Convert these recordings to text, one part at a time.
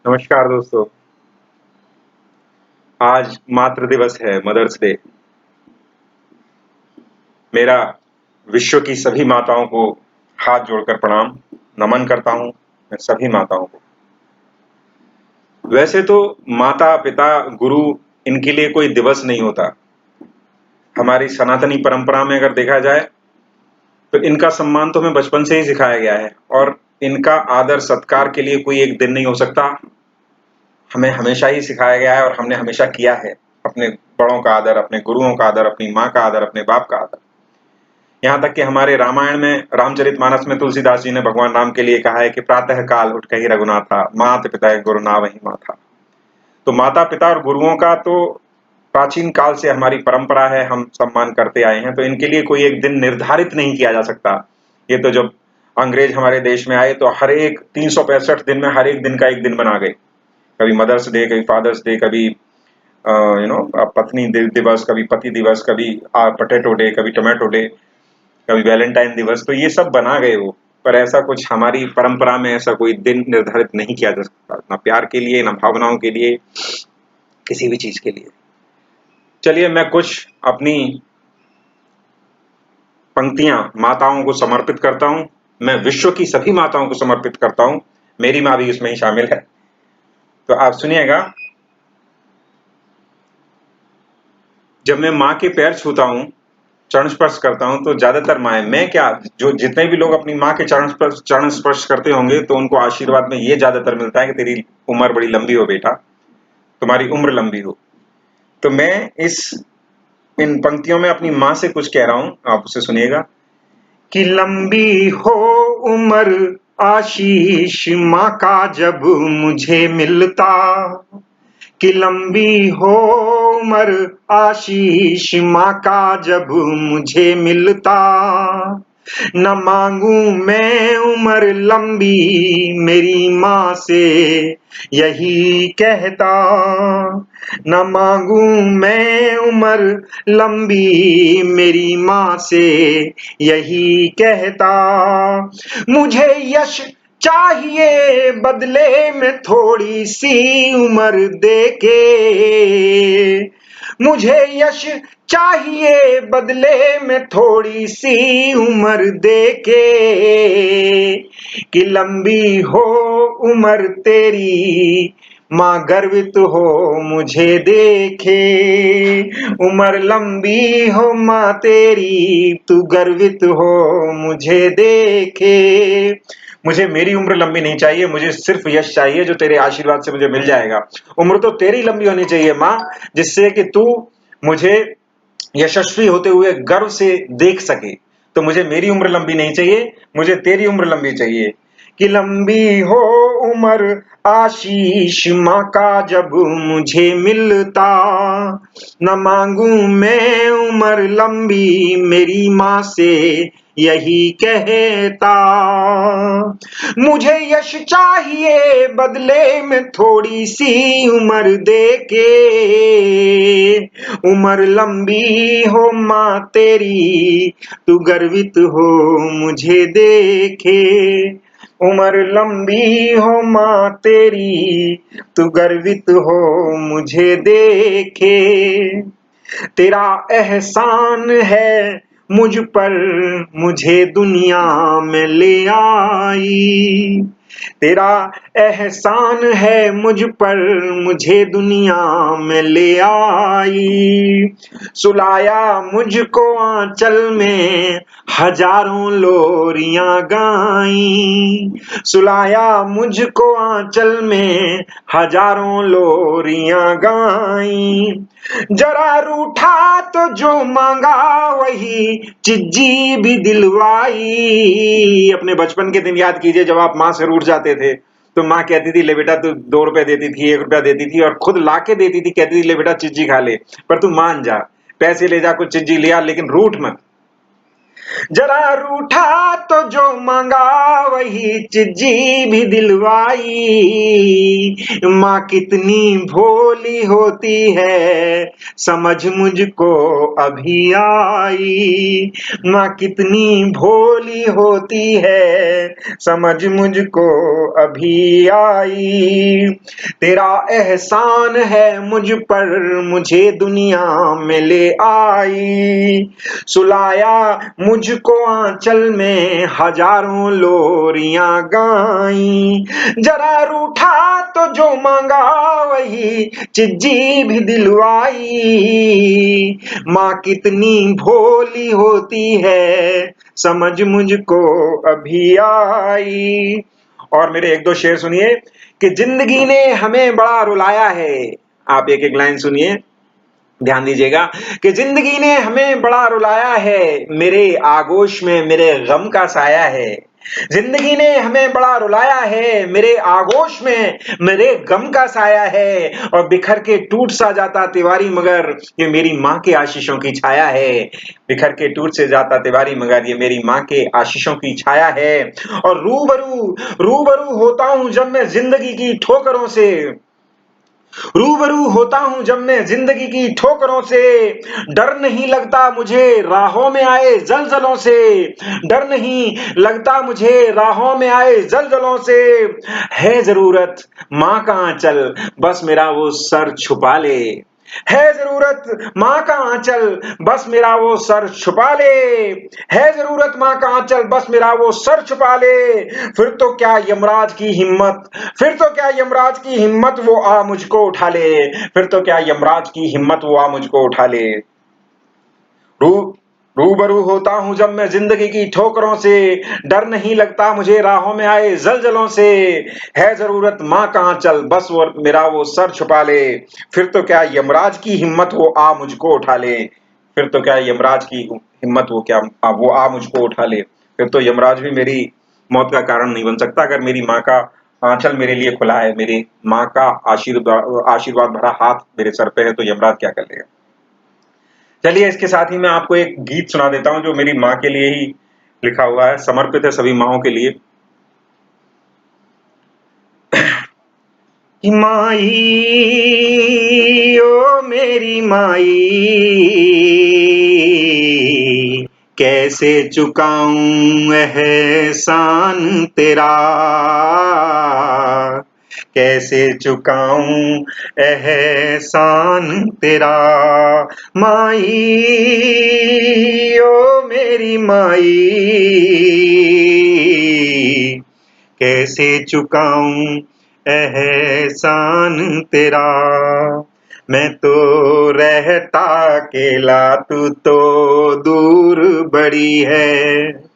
नमस्कार दोस्तों। आज मातृ दिवस है, मदर्स डे। मेरा विश्व की सभी माताओं को हाथ जोड़कर प्रणाम, नमन करता हूं मैं सभी माताओं को। वैसे तो माता, पिता, गुरु इनके लिए कोई दिवस नहीं होता। हमारी सनातनी परंपरा में अगर देखा जाए तो इनका सम्मान तो हमें बचपन से ही सिखाया गया है और इनका आदर सत्कार के लिए कोई एक दिन नहीं हो सकता। हमें हमेशा ही सिखाया गया है और हमने हमेशा किया है। अपने बड़ों का आदर, अपने गुरुओं का आदर, अपनी माँ का आदर, अपने बाप का आदर। यहाँ तक कि हमारे रामायण में, रामचरितमानस में तुलसीदास जी ने भगवान राम के लिए कहा है कि प्रातः काल उठ कहि रघुनाथा, मात पिता गुरु नावहि माथा। तो माता पिता और गुरुओं का तो प्राचीन काल से हमारी परंपरा है, हम सम्मान करते आए हैं। तो इनके लिए कोई एक दिन निर्धारित नहीं किया जा सकता। ये तो जब अंग्रेज हमारे देश में आए तो हर एक 365 दिन में हर एक दिन का एक दिन बना गए। कभी मदर्स डे, कभी फादर्स डे, कभी पत्नी दिवस, कभी पति दिवस, कभी पोटैटो डे, कभी टोमेटो डे, कभी वैलेंटाइन दिवस। तो ये सब बना गए वो। पर ऐसा कुछ हमारी परंपरा में ऐसा कोई दिन निर्धारित नहीं किया जा सकता, ना प्यार के लिए, ना भावनाओं के लिए, किसी भी चीज के लिए। चलिए मैं कुछ अपनी पंक्तियां माताओं को समर्पित करता हूं। मैं विश्व की सभी माताओं को समर्पित करता हूं, मेरी माँ भी इसमें ही शामिल है। तो आप सुनिएगा। जब मैं माँ के पैर छूता हूँ, चरण स्पर्श करता हूँ, तो ज्यादातर माए, मैं क्या, जो जितने भी लोग अपनी माँ के चरण स्पर्श करते होंगे तो उनको आशीर्वाद में ये ज्यादातर मिलता है कि तेरी उम्र बड़ी लंबी हो बेटा, तुम्हारी उम्र लंबी हो। तो मैं इस इन पंक्तियों में अपनी माँ से कुछ कह रहा हूं, आप उसे सुनिएगा। कि लंबी हो उम्र आशीष माँ का जब मुझे मिलता, कि लंबी हो उम्र आशीष माँ का जब मुझे मिलता। न मांगू मैं उम्र लंबी मेरी माँ से यही कहता। न मांगू मैं उम्र लंबी मेरी माँ से यही कहता। मुझे यश चाहिए बदले में थोड़ी सी उम्र देके, मुझे यश चाहिए बदले में थोड़ी सी उम्र देके। कि लंबी हो उम्र तेरी माँ गर्वित हो मुझे देखे। उम्र लंबी हो माँ तेरी तू गर्वित हो मुझे देखे। मुझे मेरी उम्र लंबी नहीं चाहिए, मुझे सिर्फ यश चाहिए जो तेरे आशीर्वाद से मुझे मिल जाएगा। उम्र तो तेरी लंबी होनी चाहिए माँ, जिससे कि तू मुझे यशस्वी होते हुए गर्व से देख सके। तो मुझे मेरी उम्र लंबी नहीं चाहिए, मुझे तेरी उम्र लंबी चाहिए। कि लंबी हो उम्र आशीष माँ का जब मुझे मिलता। न मांगू मैं उम्र लंबी मेरी माँ से यही कहता। मुझे यश चाहिए बदले में थोड़ी सी उम्र देके। उम्र लंबी हो माँ तेरी तू गर्वित हो मुझे देखे। उम्र लंबी हो माँ तेरी तू गर्वित हो मुझे देखे। तेरा एहसान है मुझ पर मुझे दुनिया में ले आई। तेरा एहसान है मुझ पर मुझे दुनिया में ले आई। सुलाया मुझको आंचल में हजारों लोरियां गाई। सुलाया मुझको आंचल में हजारों लोरियां गाई। जरा रूठा तो जो मांगा वही चिज्जी भी दिलवाई। अपने बचपन के दिन याद कीजिए, जब आप माँ से रूठ जाते थे तो माँ कहती थी ले बेटा, तू 2 रुपए देती थी, 1 रुपया देती थी और खुद लाके देती थी, कहती थी ले बेटा चिज्जी खा ले, पर तू मान जा, पैसे ले जा, कुछ चिज्जी लिया, लेकिन रूठ मत। जरा रूठा तो जो मांगा वही चिज्जी भी दिलवाई। माँ कितनी भोली होती है समझ मुझको अभी आई। माँ कितनी भोली होती है समझ मुझको अभी आई। तेरा एहसान है मुझ पर मुझे दुनिया में ले आई। सुलाया मुझको आंचल में हजारों लोरियां गाई। जरा रूठा तो जो मांगा वही चिज्जी भी दिलवाई। माँ कितनी भोली होती है समझ मुझको अभी आई। और मेरे एक दो शेर सुनिए कि जिंदगी ने हमें बड़ा रुलाया है। आप एक एक लाइन सुनिए, ध्यान दीजिएगा कि जिंदगी ने हमें बड़ा रुलाया है, मेरे आगोश में मेरे गम का साया है। जिंदगी ने हमें बड़ा रुलाया है, मेरे आगोश में मेरे गम का साया है। और बिखर के टूट सा जाता तिवारी मगर ये मेरी माँ के आशीषों की छाया है। बिखर के टूट से जाता तिवारी मगर ये मेरी माँ के आशीषों की छाया है। और रूबरू रूबरू होता हूं जब मैं जिंदगी की ठोकरों से, रूबरू होता हूं जब मैं जिंदगी की ठोकरों से। डर नहीं लगता मुझे राहों में आए जलजलों से। डर नहीं लगता मुझे राहों में आए जलजलों से। है जरूरत माँ का आंचल बस मेरा वो सर छुपा ले। है जरूरत माँ का आंचल बस मेरा वो सर छुपा ले। है जरूरत माँ का आंचल बस मेरा वो सर छुपा ले। फिर तो क्या यमराज की हिम्मत, फिर तो क्या यमराज की हिम्मत वो आ मुझको उठा ले। फिर तो क्या यमराज की हिम्मत वो आ मुझको उठा ले। रू रूबरू होता हूं जब मैं जिंदगी की ठोकरों से। डर नहीं लगता मुझे राहों में आए जलजलों से। है जरूरत माँ का आंचल बस वो मेरा वो सर छुपा ले। फिर तो क्या यमराज की हिम्मत वो आ मुझको उठा ले। फिर तो क्या यमराज की हिम्मत वो क्या वो आ मुझको उठा ले। फिर तो यमराज भी मेरी मौत का कारण नहीं बन सकता अगर मेरी माँ का आंचल मेरे लिए खुला है, मेरी माँ का आशीर्वाद आशीर्वाद भरा हाथ मेरे सर पे है, तो यमराज क्या कर लेगा। चलिए इसके साथ ही मैं आपको एक गीत सुना देता हूं जो मेरी माँ के लिए ही लिखा हुआ है, समर्पित है सभी माँओं के लिए। माई ओ मेरी माई, कैसे चुकाऊं एहसान तेरा। कैसे चुकाऊं एहसान तेरा। माई ओ मेरी माई, कैसे चुकाऊं एहसान तेरा। मैं तो रहता अकेला तू तो दूर बड़ी है।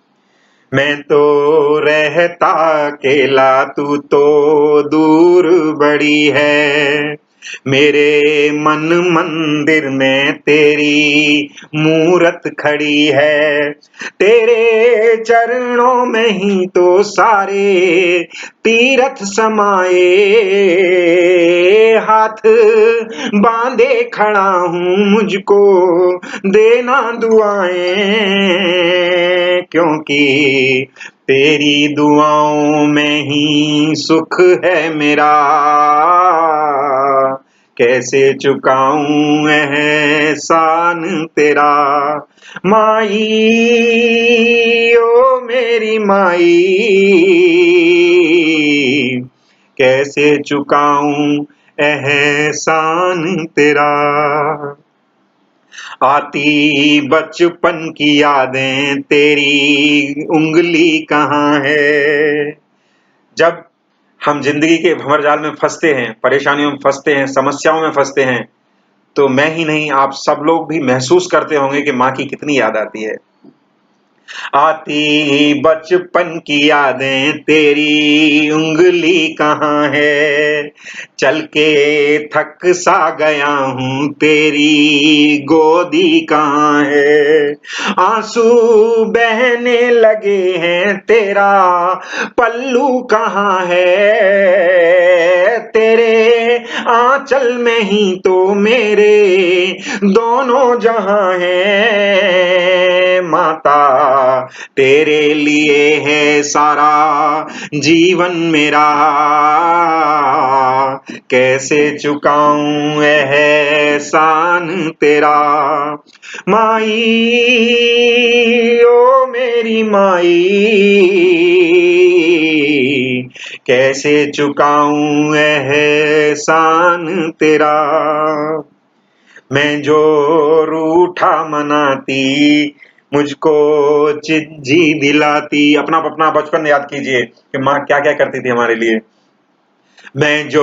मैं तो रहता अकेला तू तो दूर बड़ी है। मेरे मन मंदिर में तेरी मूरत खड़ी है। तेरे चरणों में ही तो सारे तीरथ समाए। हाथ बांधे खड़ा हूँ मुझको देना दुआएं, क्योंकि तेरी दुआओं में ही सुख है मेरा। कैसे चुकाऊं एहसान तेरा। माई ओ मेरी माई, कैसे चुकाऊं एहसान तेरा। आती बचपन की यादें तेरी उंगली कहाँ है। जब हम जिंदगी के भंवरजाल में फंसते हैं, परेशानियों में फंसते हैं, समस्याओं में फंसते हैं, तो मैं ही नहीं आप सब लोग भी महसूस करते होंगे कि माँ की कितनी याद आती है। आती बचपन की यादें तेरी उंगली कहाँ है। चल के थक सा गया हूँ तेरी गोदी कहाँ है। आंसू बहने लगे हैं तेरा पल्लू कहाँ है। तेरे आंचल में ही तो मेरे दोनों जहां हैं। माता तेरे लिए है सारा जीवन मेरा, कैसे चुकाऊं एहसान तेरा। माई ओ मेरी माई, कैसे चुकाऊं एहसान तेरा। मैं जो रूठा मनाती मुझको चिज्जी दिलाती। अपना अपना बचपन याद कीजिए कि माँ क्या क्या करती थी हमारे लिए। मैं जो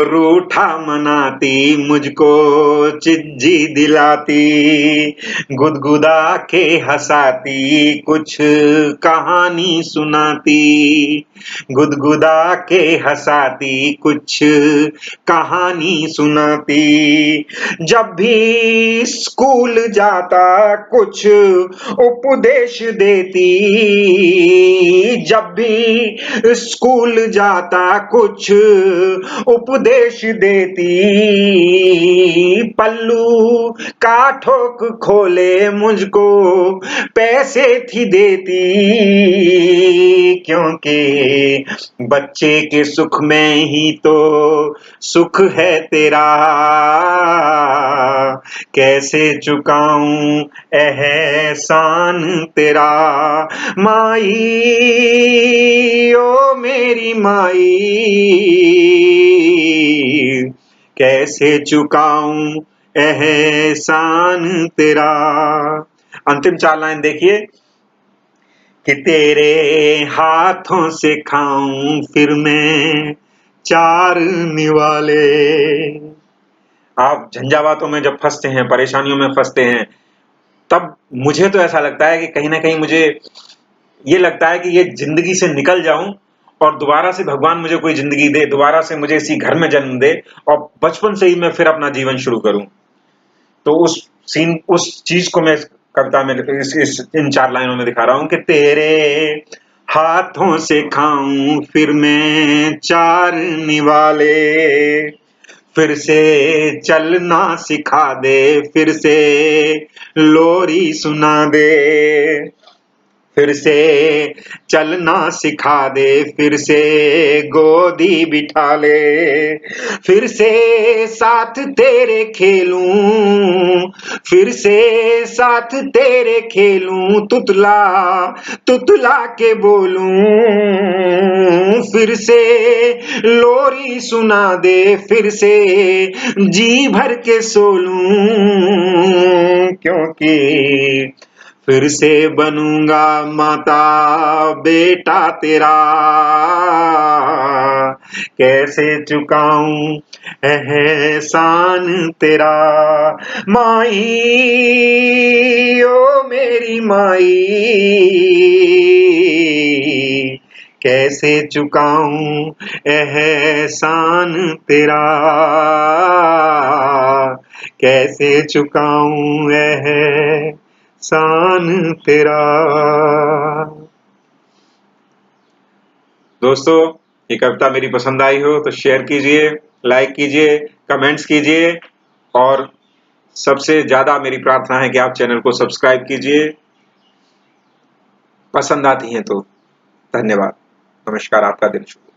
रूठा मनाती मुझको चिज्जी दिलाती, गुदगुदा के हंसाती कुछ कहानी सुनाती, गुदगुदा के हंसाती कुछ कहानी सुनाती। जब भी स्कूल जाता कुछ उपदेश देती, जब भी स्कूल जाता कुछ उपदेश देती, पल्लू का ठोक खोले मुझको पैसे थी देती, क्योंकि बच्चे के सुख में ही तो सुख है तेरा, कैसे चुकाऊं एहसान तेरा। माई ओ मेरी माई, कैसे चुकाऊं एहसान तेरा। अंतिम 4 लाइन देखिए कि तेरे हाथों से खाऊं फिर मैं 4 निवाले। आप झंझावातों में जब फंसते हैं, परेशानियों में फंसते हैं, तब मुझे तो ऐसा लगता है कि कहीं ना कहीं मुझे ये लगता है कि ये जिंदगी से निकल जाऊं और दोबारा से भगवान मुझे कोई जिंदगी दे, दोबारा से मुझे इसी घर में जन्म दे और बचपन से ही मैं फिर अपना जीवन शुरू करूं। तो उस चीज को मैं इस कविता में इन 4 लाइनों में दिखा रहा हूं कि तेरे हाथों से खाऊं फिर मैं 4 निवाले, फिर से चलना सिखा दे, फिर से लोरी सुना दे, फिर से चलना सिखा दे, फिर से गोदी बिठा ले, फिर से साथ तेरे खेलूं, फिर से साथ तेरे खेलूं, तुतला तुतला के बोलूं, फिर से लोरी सुना दे, फिर से जी भर के सो लूं, क्योंकि फिर से बनूंगा माता बेटा तेरा, कैसे चुकाऊं एहसान तेरा। माई ओ मेरी माई, कैसे चुकाऊं एहसान तेरा, कैसे चुकाऊं एहसान तेरा। दोस्तों, ये कविता मेरी पसंद आई हो तो शेयर कीजिए, लाइक कीजिए, कमेंट्स कीजिए और सबसे ज्यादा मेरी प्रार्थना है कि आप चैनल को सब्सक्राइब कीजिए। पसंद आती हैं तो धन्यवाद। नमस्कार, आपका दिन शुभ हो।